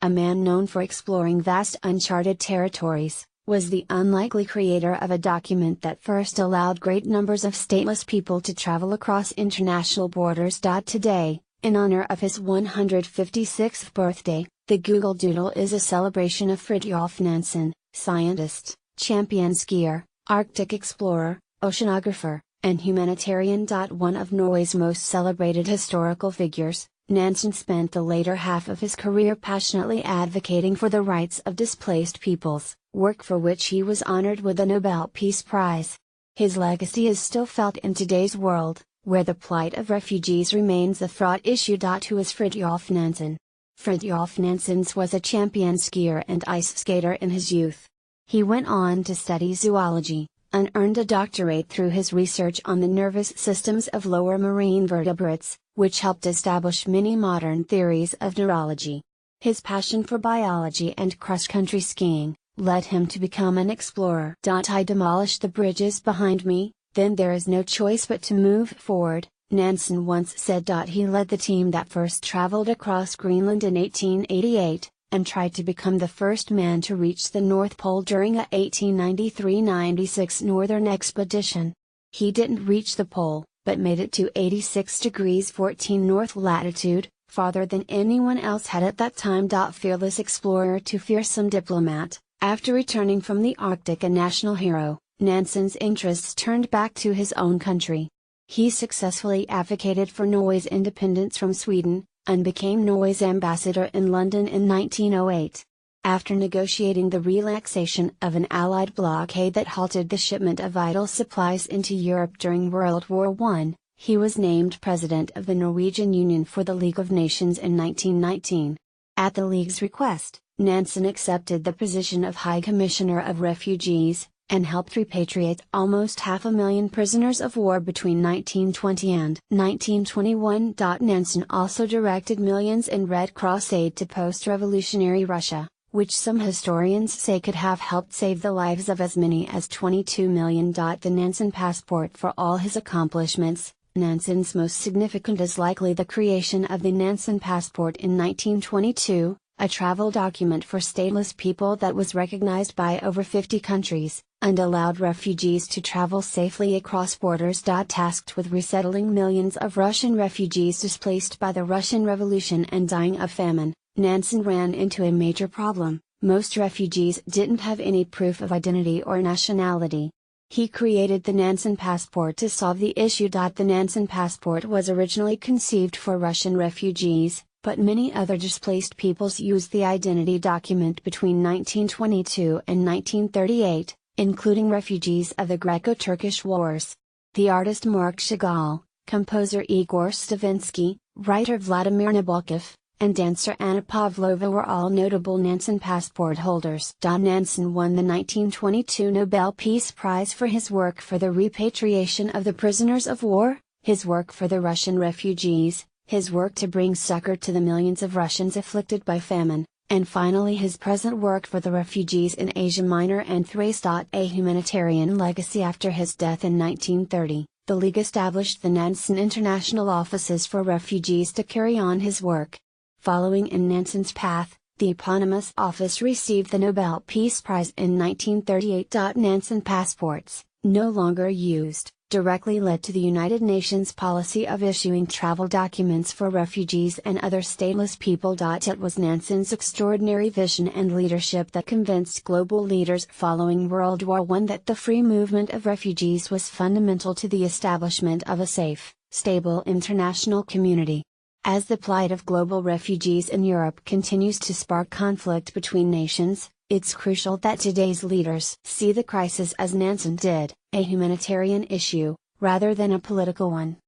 a man known for exploring vast uncharted territories, was the unlikely creator of a document that first allowed great numbers of stateless people to travel across international borders. Today, in honor of his 156th birthday, the Google Doodle is a celebration of Fridtjof Nansen, scientist, champion skier, Arctic explorer, oceanographer, and humanitarian. One of Norway's most celebrated historical figures, Nansen spent the later half of his career passionately advocating for the rights of displaced peoples, work for which he was honored with the Nobel Peace Prize. His legacy is still felt in today's world, where the plight of refugees remains a fraught issue. Who is Fridtjof Nansen? Fridtjof Nansen was a champion skier and ice skater in his youth. He went on to study zoology, and earned a doctorate through his research on the nervous systems of lower marine vertebrates, which helped establish many modern theories of neurology. His passion for biology and cross-country skiing led him to become an explorer. I demolished the bridges behind me, then there is no choice but to move forward, Nansen once said. He led the team that first traveled across Greenland in 1888, and tried to become the first man to reach the North Pole during a 1893-96 northern expedition. He didn't reach the pole, but made it to 86 degrees 14 north latitude, farther than anyone else had at that time. Fearless explorer to fearsome diplomat, after returning from the Arctic a national hero, Nansen's interests turned back to his own country. He successfully advocated for Norway's independence from Sweden, and became Norway's ambassador in London in 1908. After negotiating the relaxation of an Allied blockade that halted the shipment of vital supplies into Europe during World War I, he was named president of the Norwegian Union for the League of Nations in 1919. At the League's request, Nansen accepted the position of High Commissioner of Refugees, and helped repatriate almost 500,000 prisoners of war between 1920 and 1921. Nansen also directed millions in Red Cross aid to post-revolutionary Russia, which some historians say could have helped save the lives of as many as 22 million. The Nansen passport. For all his accomplishments, Nansen's most significant is likely the creation of the Nansen passport in 1922, a travel document for stateless people that was recognized by over 50 countries, and allowed refugees to travel safely across borders. Tasked with resettling millions of Russian refugees displaced by the Russian Revolution and dying of famine, Nansen ran into a major problem: most refugees didn't have any proof of identity or nationality. He created the Nansen passport to solve the issue. The Nansen passport was originally conceived for Russian refugees, but many other displaced peoples used the identity document between 1922 and 1938, including refugees of the Greco-Turkish Wars. The artist Marc Chagall, composer Igor Stravinsky, writer Vladimir Nabokov, and dancer Anna Pavlova were all notable Nansen passport holders. Nansen won the 1922 Nobel Peace Prize for his work for the repatriation of the prisoners of war, his work for the Russian refugees, his work to bring succor to the millions of Russians afflicted by famine, and finally his present work for the refugees in Asia Minor and Thrace. A humanitarian legacy. After his death in 1930, the League established the Nansen International Offices for Refugees to carry on his work. Following in Nansen's path, the eponymous office received the Nobel Peace Prize in 1938. Nansen passports, no longer used, directly led to the United Nations policy of issuing travel documents for refugees and other stateless people. It was Nansen's extraordinary vision and leadership that convinced global leaders following World War I that the free movement of refugees was fundamental to the establishment of a safe, stable international community. As the plight of global refugees in Europe continues to spark conflict between nations, it's crucial that today's leaders see the crisis as Nansen did, a humanitarian issue, rather than a political one.